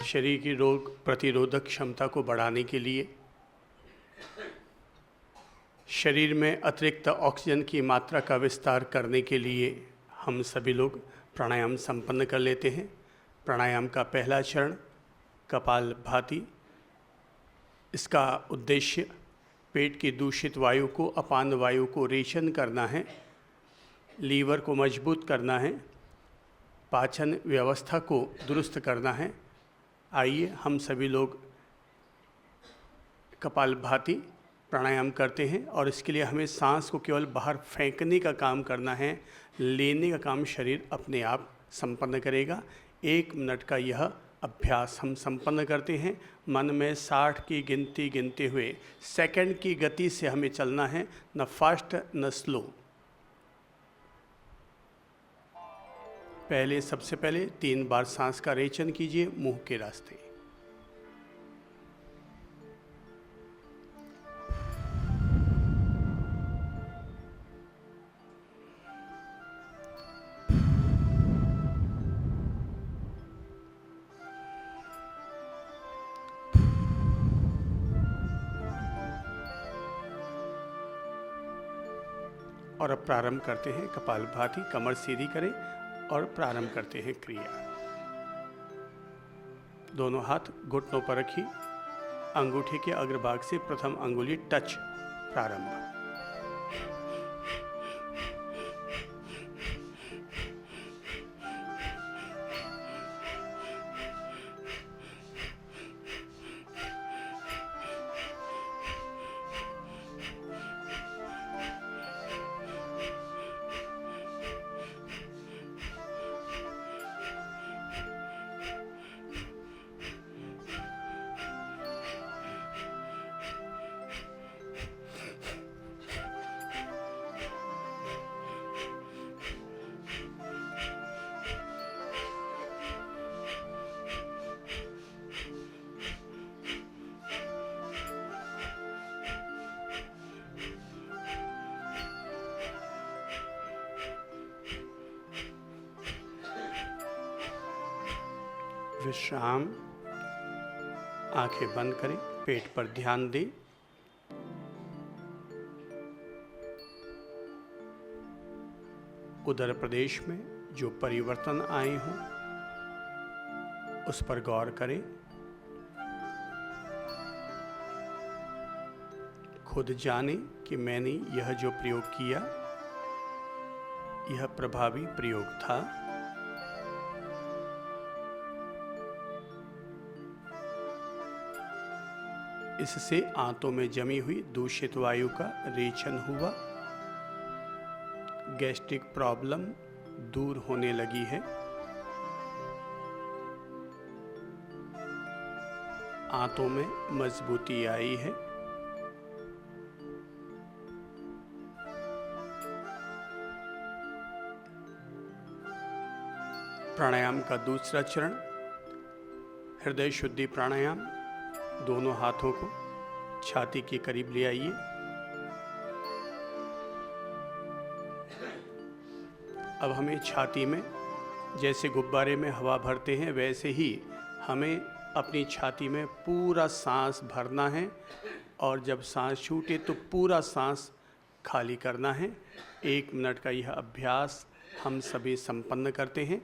शरीर की रोग प्रतिरोधक क्षमता को बढ़ाने के लिए, शरीर में अतिरिक्त ऑक्सीजन की मात्रा का विस्तार करने के लिए हम सभी लोग प्राणायाम संपन्न कर लेते हैं। प्राणायाम का पहला चरण कपालभाति। इसका उद्देश्य पेट की दूषित वायु को, अपान वायु को रेचन करना है, लीवर को मजबूत करना है, पाचन व्यवस्था को दुरुस्त करना है। आइए हम सभी लोग कपालभाति प्राणायाम करते हैं और इसके लिए हमें सांस को केवल बाहर फेंकने का काम करना है, लेने का काम शरीर अपने आप संपन्न करेगा। 1 मिनट का यह अभ्यास हम संपन्न करते हैं। मन में 60 की गिनती गिनते हुए सेकंड की गति से हमें चलना है, न फास्ट न स्लो। सबसे पहले 3 बार सांस का रेचन कीजिए मुंह के रास्ते। और अब प्रारंभ करते हैं कपालभाति। कमर सीधी करें और प्रारंभ करते हैं क्रिया। दोनों हाथ घुटनों पर रखिए। अंगूठे के अग्रभाग से प्रथम अंगुली टच। प्रारंभ। विश्राम। आंखें बंद करें, पेट पर ध्यान दें। उदर प्रदेश में जो परिवर्तन आए हों उस पर गौर करें। खुद जाने कि मैंने यह जो प्रयोग किया यह प्रभावी प्रयोग था। इससे आंतों में जमी हुई दूषित वायु का रेचन हुआ। गैस्ट्रिक प्रॉब्लम दूर होने लगी है। आंतों में मजबूती आई है। प्राणायाम का दूसरा चरण हृदय शुद्धि प्राणायाम। दोनों हाथों को छाती के करीब ले आइए। अब हमें छाती में जैसे गुब्बारे में हवा भरते हैं वैसे ही हमें अपनी छाती में पूरा सांस भरना है और जब सांस छूटे तो पूरा सांस खाली करना है। 1 मिनट का यह अभ्यास हम सभी संपन्न करते हैं।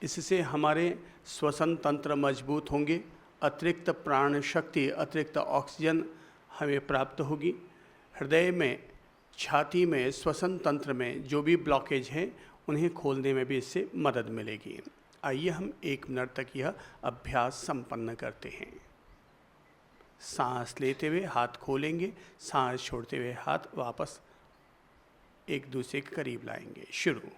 इससे हमारे श्वसन तंत्र मजबूत होंगे, अतिरिक्त प्राण शक्ति, अतिरिक्त ऑक्सीजन हमें प्राप्त होगी। हृदय में, छाती में, श्वसन तंत्र में जो भी ब्लॉकेज है उन्हें खोलने में भी इससे मदद मिलेगी। आइए हम 1 मिनट तक यह अभ्यास संपन्न करते हैं। सांस लेते हुए हाथ खोलेंगे, सांस छोड़ते हुए हाथ वापस एक दूसरे के करीब लाएंगे। शुरू।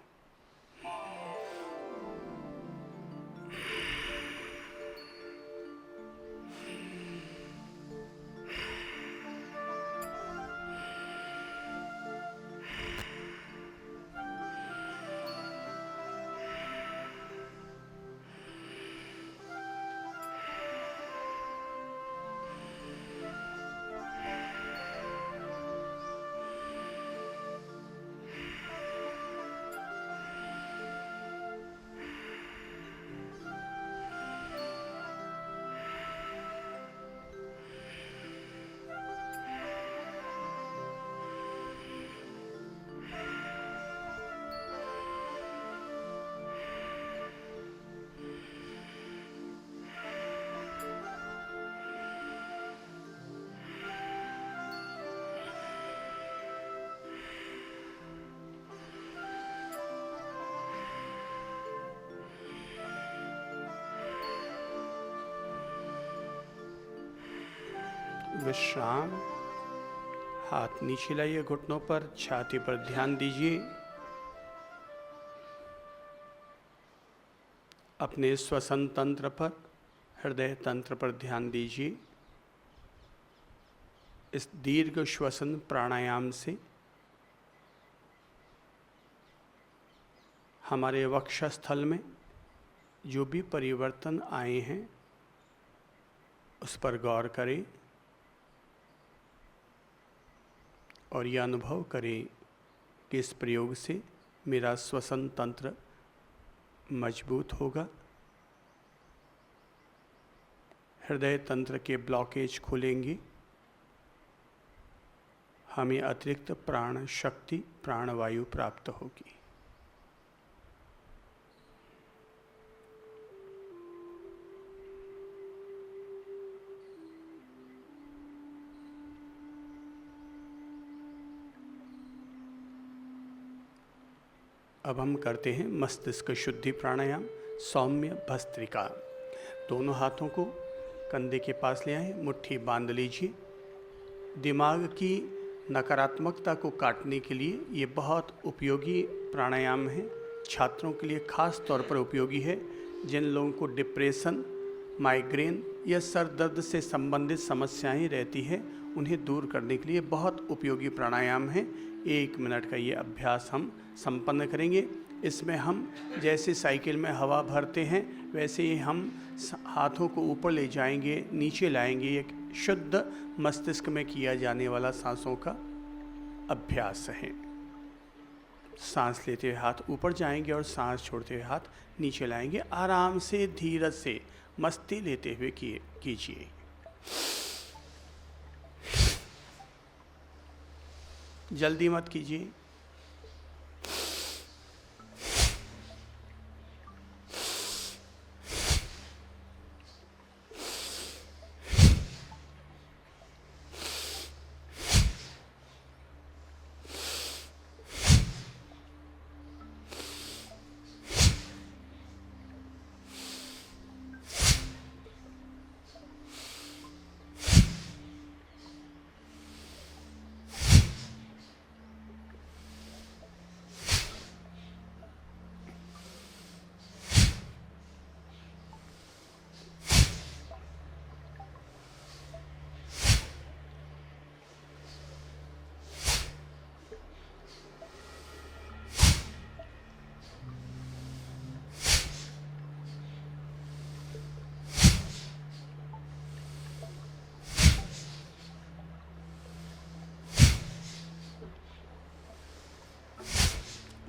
विश्राम। हाथ नीचे लाइए घुटनों पर, छाती पर ध्यान दीजिए। अपने श्वसन तंत्र पर, हृदय तंत्र पर ध्यान दीजिए। इस दीर्घ श्वसन प्राणायाम से हमारे वक्षस्थल में जो भी परिवर्तन आए हैं उस पर गौर करें और यह अनुभव करें कि इस प्रयोग से मेरा श्वसन तंत्र मजबूत होगा, हृदय तंत्र के ब्लॉकेज खुलेंगे, हमें अतिरिक्त प्राण शक्ति, प्राणवायु प्राप्त होगी। अब हम करते हैं मस्तिष्क शुद्धि प्राणायाम, सौम्य भस्त्रिका। दोनों हाथों को कंधे के पास ले आए, मुट्ठी बांध लीजिए। दिमाग की नकारात्मकता को काटने के लिए ये बहुत उपयोगी प्राणायाम है। छात्रों के लिए खास तौर पर उपयोगी है। जिन लोगों को डिप्रेशन, माइग्रेन या सर दर्द से संबंधित समस्याएं रहती है, उन्हें दूर करने के लिए बहुत उपयोगी प्राणायाम है। 1 मिनट का ये अभ्यास हम संपन्न करेंगे। इसमें हम जैसे साइकिल में हवा भरते हैं वैसे ही हम हाथों को ऊपर ले जाएंगे, नीचे लाएंगे। एक शुद्ध मस्तिष्क में किया जाने वाला सांसों का अभ्यास है। सांस लेते हुए हाथ ऊपर जाएंगे और सांस छोड़ते हुए हाथ नीचे लाएंगे। आराम से, धीरज से, मस्ती लेते हुए कीजिए। जल्दी मत कीजिए।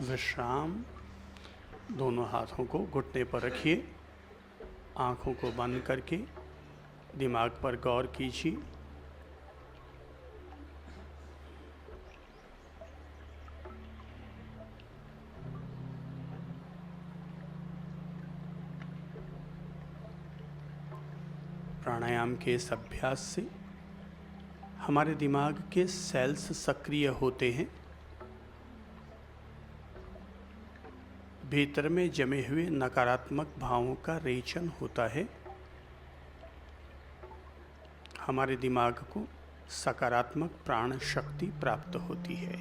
विश्राम। दोनों हाथों को घुटने पर रखिए, आंखों को बंद करके दिमाग पर गौर कीजिए। प्राणायाम के इस अभ्यास से हमारे दिमाग के सेल्स सक्रिय होते हैं। भीतर में जमे हुए नकारात्मक भावों का रेचन होता है। हमारे दिमाग को सकारात्मक प्राण शक्ति प्राप्त होती है।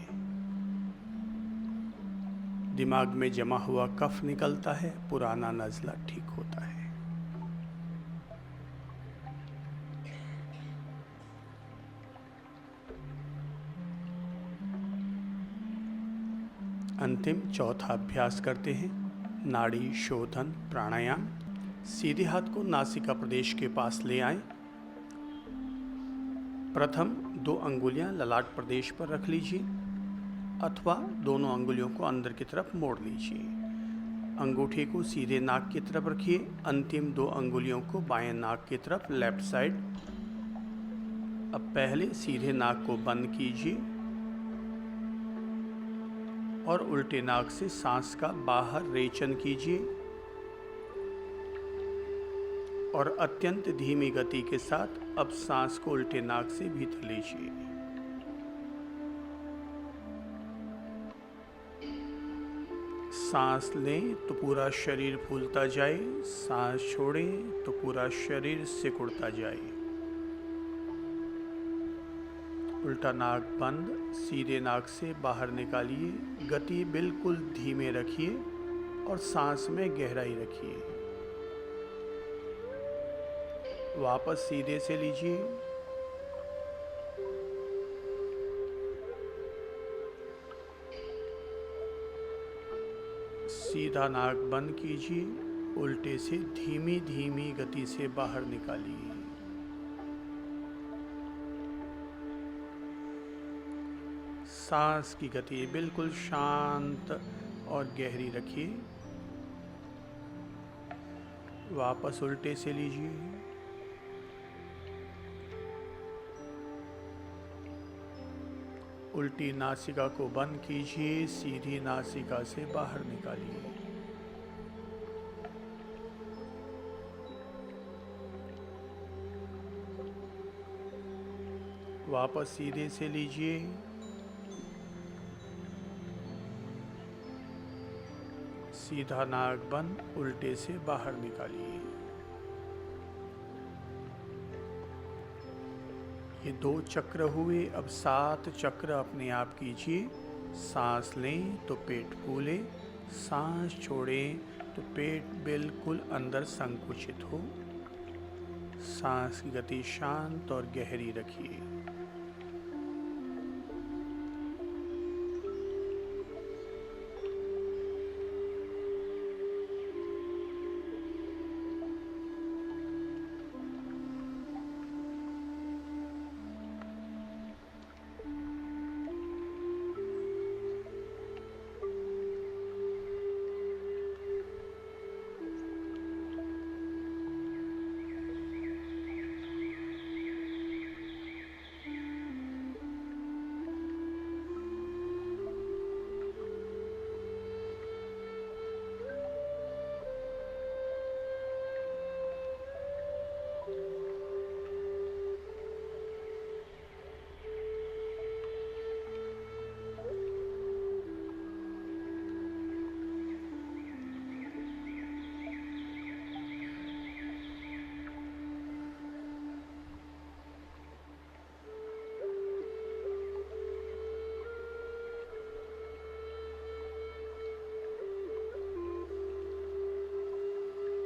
दिमाग में जमा हुआ कफ निकलता है, पुराना नज़ला ठीक होता है। अंतिम चौथा अभ्यास करते हैं, नाड़ी शोधन प्राणायाम। सीधे हाथ को नासिका प्रदेश के पास ले आएं। प्रथम 2 अंगुलियां ललाट प्रदेश पर रख लीजिए अथवा दोनों अंगुलियों को अंदर की तरफ मोड़ लीजिए। अंगूठे को सीधे नाक की तरफ रखिए। अंतिम 2 अंगुलियों को बाएं नाक की तरफ, लेफ्ट साइड। अब पहले सीधे नाक को बंद कीजिए और उल्टे नाक से सांस का बाहर रेचन कीजिए और अत्यंत धीमी गति के साथ अब सांस को उल्टे नाक से भीतर लीजिए। सांस लें तो पूरा शरीर फूलता जाए, सांस छोड़ें तो पूरा शरीर सिकुड़ता जाए। उल्टा नाक बंद, सीधे नाक से बाहर निकालिए। गति बिल्कुल धीमे रखिए और सांस में गहराई रखिए। वापस सीधे से लीजिए। सीधा नाक बंद कीजिए, उल्टे से धीमी धीमी गति से बाहर निकालिए। सांस की गति बिल्कुल शांत और गहरी रखिए। वापस उल्टे से लीजिए। उल्टी नासिका को बंद कीजिए, सीधी नासिका से बाहर निकालिए। वापस सीधे से लीजिए। सीधा नाक बंद, उल्टे से बाहर निकालिए। ये 2 चक्र हुए। अब 7 चक्र अपने आप कीजिए। सांस लें तो पेट फूले, सांस छोड़ें तो पेट बिल्कुल अंदर संकुचित हो। सांस की गति शांत और गहरी रखिए।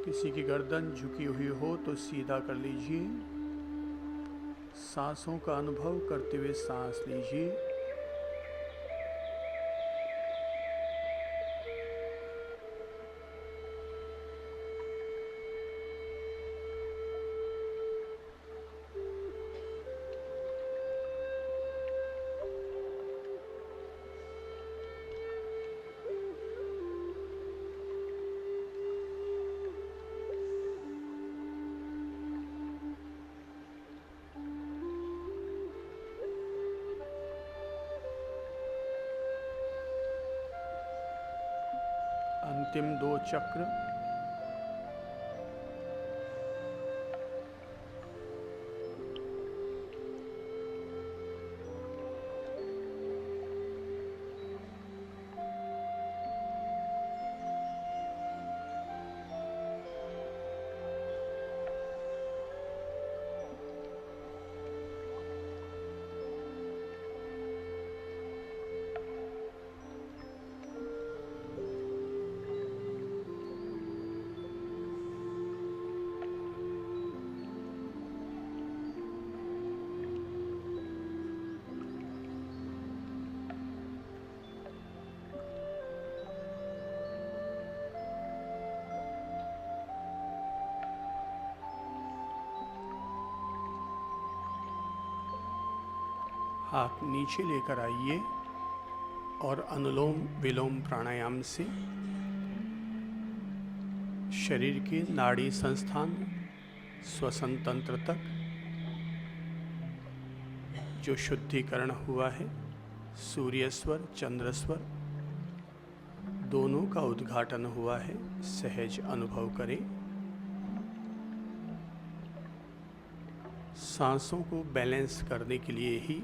किसी की गर्दन झुकी हुई हो तो सीधा कर लीजिए। सांसों का अनुभव करते हुए सांस लीजिए। अंतिम 2 चक्र। हाथ नीचे लेकर आइए और अनुलोम विलोम प्राणायाम से शरीर के नाड़ी संस्थान श्वसन तंत्र तक जो शुद्धिकरण हुआ है, सूर्य स्वर चंद्र स्वर दोनों का उद्घाटन हुआ है, सहज अनुभव करें। सांसों को बैलेंस करने के लिए ही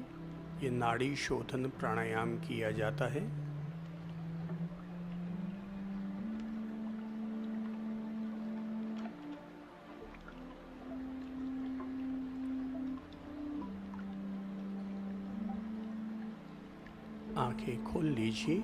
ये नाड़ी शोधन प्राणायाम किया जाता है। आंखें खोल लीजिए।